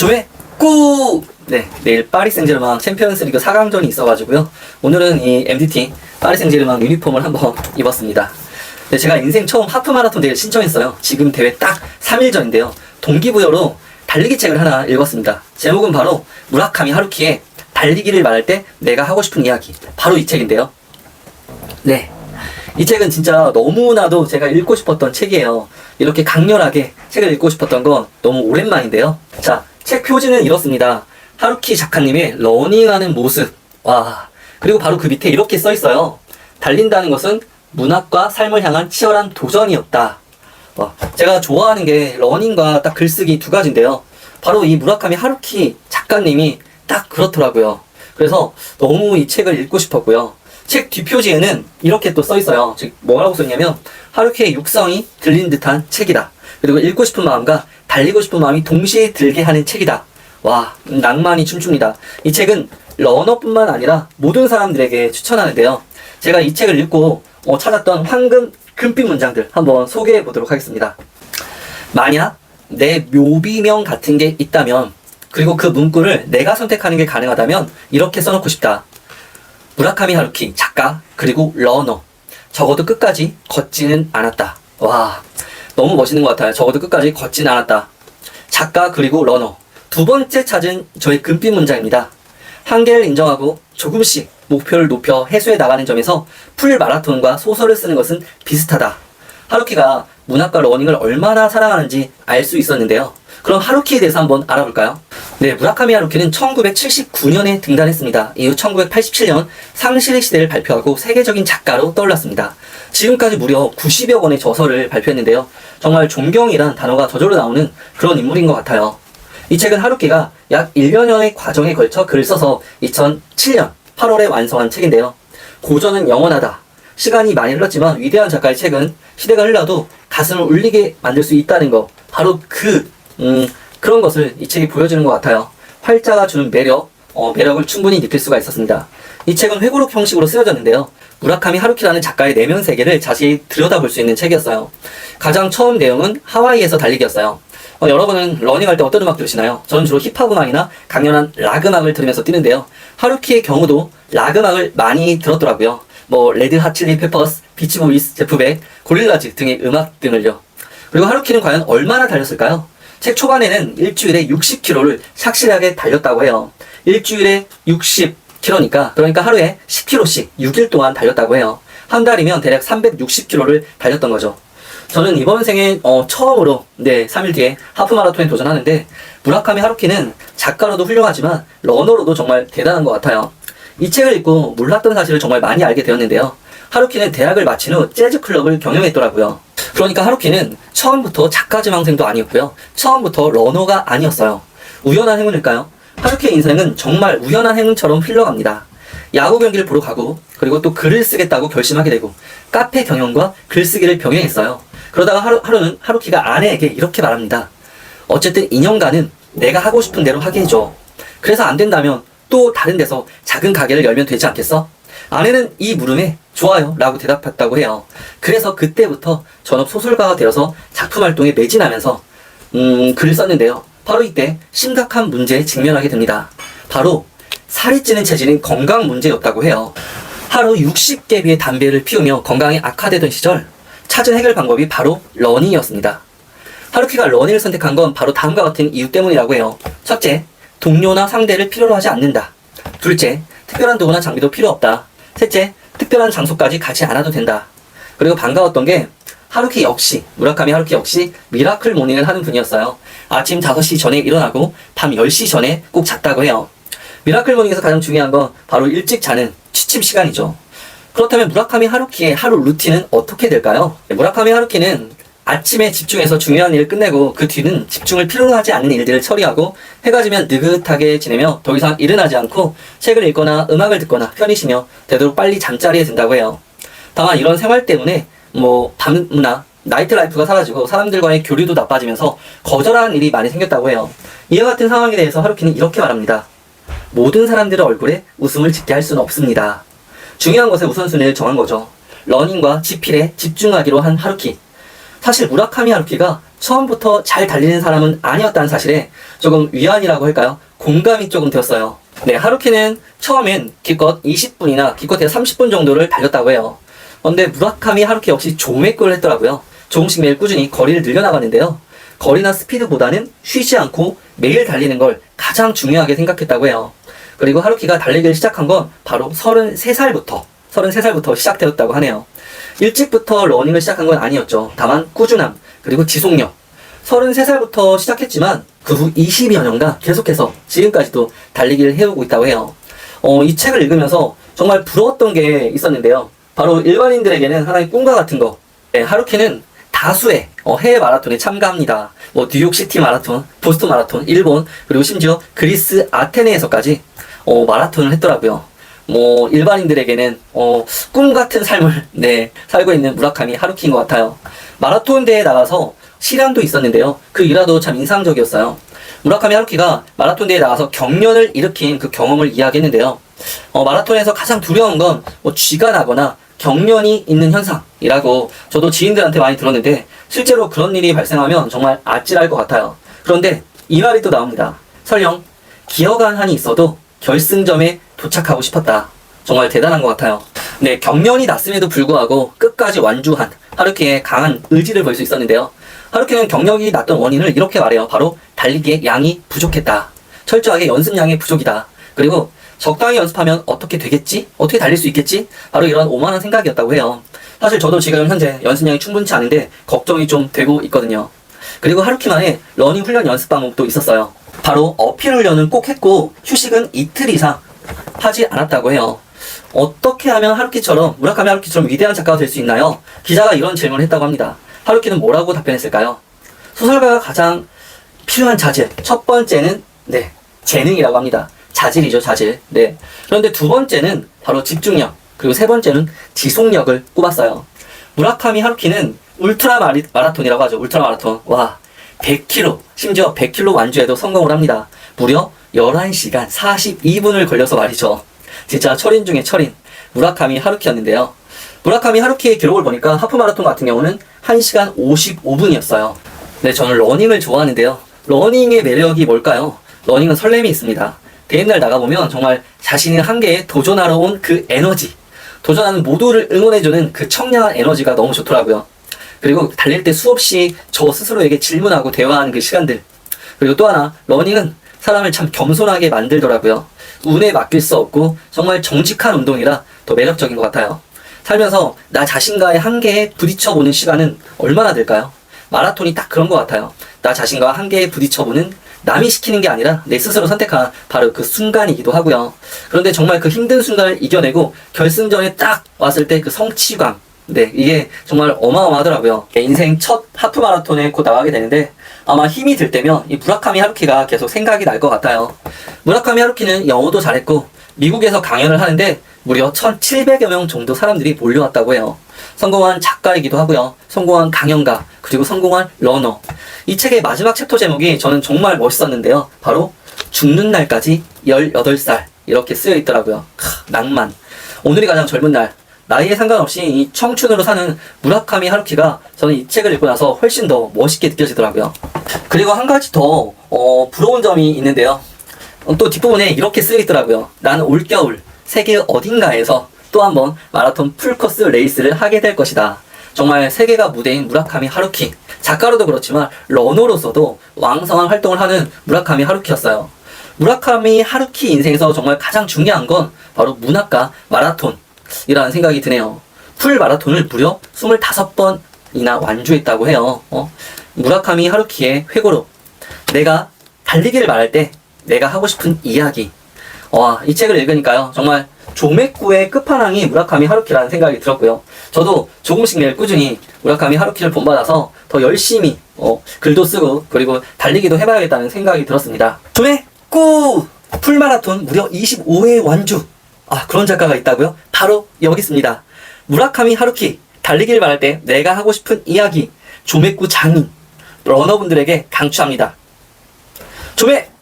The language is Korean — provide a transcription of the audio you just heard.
조회 꾹! 네, 내일 파리 생제르맹 챔피언스리그 4강전이 있어가지고요. 오늘은 이 MDT 파리 생제르맹 유니폼을 한번 입었습니다. 네, 제가 인생 처음 하프 마라톤 대회를 신청했어요. 지금 대회 딱 3일 전인데요. 동기부여로 달리기 책을 하나 읽었습니다. 제목은 바로 무라카미 하루키의 달리기를 말할 때 내가 하고 싶은 이야기. 바로 이 책인데요. 네, 이 책은 진짜 너무나도 제가 읽고 싶었던 책이에요. 이렇게 강렬하게 책을 읽고 싶었던 건 너무 오랜만인데요. 자, 책 표지는 이렇습니다. 하루키 작가님의 러닝하는 모습. 와, 그리고 바로 그 밑에 이렇게 써 있어요. 달린다는 것은 문학과 삶을 향한 치열한 도전이었다. 제가 좋아하는 게 러닝과 딱 글쓰기 두 가지인데요. 바로 이 무라카미 하루키 작가님이 딱 그렇더라고요. 그래서 너무 이 책을 읽고 싶었고요. 책 뒷표지에는 이렇게 또 써 있어요. 즉 뭐라고 써있냐면 하루키의 육성이 들린 듯한 책이다. 그리고 읽고 싶은 마음과 달리고 싶은 마음이 동시에 들게 하는 책이다. 와, 낭만이 춤춥니다. 이 책은 러너뿐만 아니라 모든 사람들에게 추천하는데요. 제가 이 책을 읽고 찾았던 황금 금빛 문장들 한번 소개해 보도록 하겠습니다. 만약 내 묘비명 같은 게 있다면, 그리고 그 문구를 내가 선택하는 게 가능하다면 이렇게 써놓고 싶다. 무라카미 하루키 작가 그리고 러너, 적어도 끝까지 걷지는 않았다. 와, 너무 멋있는 것 같아요. 적어도 끝까지 걷지는 않았다. 작가 그리고 러너, 두 번째 찾은 저의 금빛 문장입니다. 한계를 인정하고 조금씩 목표를 높여 해소해 나가는 점에서 풀 마라톤과 소설을 쓰는 것은 비슷하다. 하루키가 문학과 러닝을 얼마나 사랑하는지 알 수 있었는데요. 그럼 하루키에 대해서 한번 알아볼까요? 네, 무라카미 하루키는 1979년에 등단했습니다. 이후 1987년 상실의 시대를 발표하고 세계적인 작가로 떠올랐습니다. 지금까지 무려 90여 권의 저서를 발표했는데요. 정말 존경이란 단어가 저절로 나오는 그런 인물인 것 같아요. 이 책은 하루키가 약 1년여의 과정에 걸쳐 글을 써서 2007년 8월에 완성한 책인데요. 고전은 영원하다. 시간이 많이 흘렀지만 위대한 작가의 책은 시대가 흘러도 가슴을 울리게 만들 수 있다는 거, 바로 그런 것을 이 책이 보여주는 것 같아요. 활자가 주는 매력을 충분히 느낄 수가 있었습니다. 이 책은 회고록 형식으로 쓰여졌는데요. 무라카미 하루키라는 작가의 내면 세계를 자세히 들여다볼 수 있는 책이었어요. 가장 처음 내용은 하와이에서 달리기였어요. 여러분은 러닝할 때 어떤 음악 들으시나요? 저는 주로 힙합 음악이나 강렬한 락 음악을 들으면서 뛰는데요. 하루키의 경우도 락 음악을 많이 들었더라고요. 레드 핫 칠리 페퍼스, 비치 보이스, 제프 백, 고릴라즈 등의 음악 등을요. 그리고 하루키는 과연 얼마나 달렸을까요? 책 초반에는 일주일에 60km를 착실하게 달렸다고 해요. 일주일에 60km니까, 그러니까 하루에 10km씩 6일 동안 달렸다고 해요. 한 달이면 대략 360km를 달렸던 거죠. 저는 이번 생에 처음으로 3일 뒤에 하프 마라톤에 도전하는데, 무라카미 하루키는 작가로도 훌륭하지만 러너로도 정말 대단한 것 같아요. 이 책을 읽고 몰랐던 사실을 정말 많이 알게 되었는데요. 하루키는 대학을 마친 후 재즈 클럽을 경영했더라고요. 그러니까 하루키는 처음부터 작가 지망생도 아니었고요. 처음부터 러너가 아니었어요. 우연한 행운일까요? 하루키의 인생은 정말 우연한 행운처럼 흘러갑니다. 야구 경기를 보러 가고, 그리고 또 글을 쓰겠다고 결심하게 되고, 카페 경영과 글쓰기를 병행했어요. 그러다가 하루는 하루키가 아내에게 이렇게 말합니다. 어쨌든 2년간은 내가 하고 싶은 대로 하게 해줘. 그래서 안 된다면 또 다른 데서 작은 가게를 열면 되지 않겠어? 아내는 이 물음에 좋아요 라고 대답했다고 해요. 그래서 그때부터 전업 소설가가 되어서 작품 활동에 매진하면서 글을 썼는데요. 바로 이때 심각한 문제에 직면하게 됩니다. 바로 살이 찌는 체질인 건강 문제였다고 해요. 하루 60개비의 담배를 피우며 건강이 악화되던 시절 찾은 해결 방법이 바로 러닝이었습니다. 하루키가 러닝을 선택한 건 바로 다음과 같은 이유 때문이라고 해요. 첫째, 동료나 상대를 필요로 하지 않는다. 둘째, 특별한 도구나 장비도 필요 없다. 셋째, 특별한 장소까지 가지 않아도 된다. 그리고 반가웠던 게 무라카미 하루키 역시 미라클 모닝을 하는 분이었어요. 아침 5시 전에 일어나고 밤 10시 전에 꼭 잤다고 해요. 미라클 모닝에서 가장 중요한 건 바로 일찍 자는 취침 시간이죠. 그렇다면 무라카미 하루키의 하루 루틴은 어떻게 될까요? 무라카미 하루키는 아침에 집중해서 중요한 일을 끝내고 그 뒤는 집중을 필요로 하지 않는 일들을 처리하고 해가 지면 느긋하게 지내며 더 이상 일은 하지 않고 책을 읽거나 음악을 듣거나 편히 쉬며 되도록 빨리 잠자리에 든다고 해요. 다만 이런 생활 때문에 밤 문화, 나이트 라이프가 사라지고 사람들과의 교류도 나빠지면서 거절하는 일이 많이 생겼다고 해요. 이와 같은 상황에 대해서 하루키는 이렇게 말합니다. 모든 사람들의 얼굴에 웃음을 짓게 할 수는 없습니다. 중요한 것에 우선순위를 정한 거죠. 러닝과 지필에 집중하기로 한 하루키. 사실 무라카미 하루키가 처음부터 잘 달리는 사람은 아니었다는 사실에 조금 위안이라고 할까요? 공감이 조금 되었어요. 네, 하루키는 처음엔 기껏 20분이나 기껏해야 30분 정도를 달렸다고 해요. 그런데 무라카미 하루키 역시 조맥구를 했더라고요. 조금씩 매일 꾸준히 거리를 늘려나가는데요. 거리나 스피드보다는 쉬지 않고 매일 달리는 걸 가장 중요하게 생각했다고 해요. 그리고 하루키가 달리기를 시작한 건 바로 33살부터 시작되었다고 하네요. 일찍부터 러닝을 시작한 건 아니었죠. 다만 꾸준함, 그리고 지속력. 33살부터 시작했지만 그 후 20여 년간 계속해서 지금까지도 달리기를 해오고 있다고 해요. 이 책을 읽으면서 정말 부러웠던 게 있었는데요. 바로 일반인들에게는 하나의 꿈과 같은 거. 네, 하루키는 다수의 해외 마라톤에 참가합니다. 뉴욕시티 마라톤, 보스턴 마라톤, 일본, 그리고 심지어 그리스 아테네에서까지 마라톤을 했더라고요. 일반인들에게는 꿈 같은 삶을 살고 있는 무라카미 하루키인 것 같아요. 마라톤 대회에 나가서 시량도 있었는데요. 그 일화도 참 인상적이었어요. 무라카미 하루키가 마라톤 대회에 나가서 경련을 일으킨 그 경험을 이야기했는데요. 마라톤에서 가장 두려운 건 쥐가 나거나 경련이 있는 현상이라고 저도 지인들한테 많이 들었는데 실제로 그런 일이 발생하면 정말 아찔할 것 같아요. 그런데 이 말이 또 나옵니다. 설령 기어간 한이 있어도 결승점에 도착하고 싶었다. 정말 대단한 것 같아요. 네, 경련이 났음에도 불구하고 끝까지 완주한 하루키의 강한 의지를 볼 수 있었는데요. 하루키는 경련이 났던 원인을 이렇게 말해요. 바로 달리기의 양이 부족했다. 철저하게 연습량의 부족이다. 그리고 적당히 연습하면 어떻게 되겠지? 어떻게 달릴 수 있겠지? 바로 이런 오만한 생각이었다고 해요. 사실 저도 지금 현재 연습량이 충분치 않은데 걱정이 좀 되고 있거든요. 그리고 하루키만의 러닝 훈련 연습 방법도 있었어요. 바로 어필 훈련은 꼭 했고 휴식은 이틀 이상 하지 않았다고 해요. 어떻게 하면 무라카미 하루키처럼 위대한 작가가 될 수 있나요? 기자가 이런 질문을 했다고 합니다. 하루키는 뭐라고 답변했을까요? 소설가가 가장 필요한 자질, 첫 번째는 재능이라고 합니다. 자질이죠, 자질. 네. 그런데 두 번째는 바로 집중력, 그리고 세 번째는 지속력을 꼽았어요. 무라카미 하루키는 울트라 마라톤이라고 하죠. 울트라 마라톤. 와, 100km, 심지어 100km 완주에도 성공을 합니다. 무려 11시간 42분을 걸려서 말이죠. 진짜 철인 중에 철인, 무라카미 하루키였는데요. 무라카미 하루키의 기록을 보니까 하프 마라톤 같은 경우는 1시간 55분이었어요. 네, 저는 러닝을 좋아하는데요. 러닝의 매력이 뭘까요? 러닝은 설렘이 있습니다. 대회날 나가보면 정말 자신의 한계에 도전하러 온 그 에너지, 도전하는 모두를 응원해주는 그 청량한 에너지가 너무 좋더라고요. 그리고 달릴 때 수없이 저 스스로에게 질문하고 대화하는 그 시간들. 그리고 또 하나, 러닝은 사람을 참 겸손하게 만들더라고요. 운에 맡길 수 없고 정말 정직한 운동이라 더 매력적인 것 같아요. 살면서 나 자신과의 한계에 부딪혀보는 시간은 얼마나 될까요? 마라톤이 딱 그런 것 같아요. 나 자신과 한계에 부딪혀보는, 남이 시키는 게 아니라 내 스스로 선택한 바로 그 순간이기도 하고요. 그런데 정말 그 힘든 순간을 이겨내고 결승전에 딱 왔을 때 그 성취감, 이게 정말 어마어마하더라고요. 인생 첫 하프 마라톤에 곧 나가게 되는데 아마 힘이 들 때면 이 무라카미 하루키가 계속 생각이 날 것 같아요. 무라카미 하루키는 영어도 잘했고 미국에서 강연을 하는데 무려 1,700여 명 정도 사람들이 몰려왔다고 해요. 성공한 작가이기도 하고요. 성공한 강연가, 그리고 성공한 러너. 이 책의 마지막 챕터 제목이 저는 정말 멋있었는데요. 바로 죽는 날까지 18살 이렇게 쓰여 있더라고요. 낭만. 오늘이 가장 젊은 날, 나이에 상관없이 이 청춘으로 사는 무라카미 하루키가 저는 이 책을 읽고 나서 훨씬 더 멋있게 느껴지더라고요. 그리고 한 가지 더 부러운 점이 있는데요. 또 뒷부분에 이렇게 쓰여 있더라고요. 나는 올겨울 세계 어딘가에서 또 한번 마라톤 풀코스 레이스를 하게 될 것이다. 정말 세계가 무대인 무라카미 하루키. 작가로도 그렇지만 러너로서도 왕성한 활동을 하는 무라카미 하루키였어요. 무라카미 하루키 인생에서 정말 가장 중요한 건 바로 문학과 마라톤이라는 생각이 드네요. 풀 마라톤을 무려 25번이나 완주했다고 해요. 무라카미 하루키의 회고록. 내가 달리기를 말할 때 내가 하고 싶은 이야기. 이 책을 읽으니까요. 정말 조맥구의 끝판왕이 무라카미 하루키라는 생각이 들었고요. 저도 조금씩 매일 꾸준히 무라카미 하루키를 본받아서 더 열심히 글도 쓰고 그리고 달리기도 해봐야겠다는 생각이 들었습니다. 조맥구! 풀마라톤 무려 25회 완주! 그런 작가가 있다고요? 바로 여기 있습니다. 무라카미 하루키, 달리기를 말할 때 내가 하고 싶은 이야기, 조맥구 장인, 러너분들에게 강추합니다. 조맥구!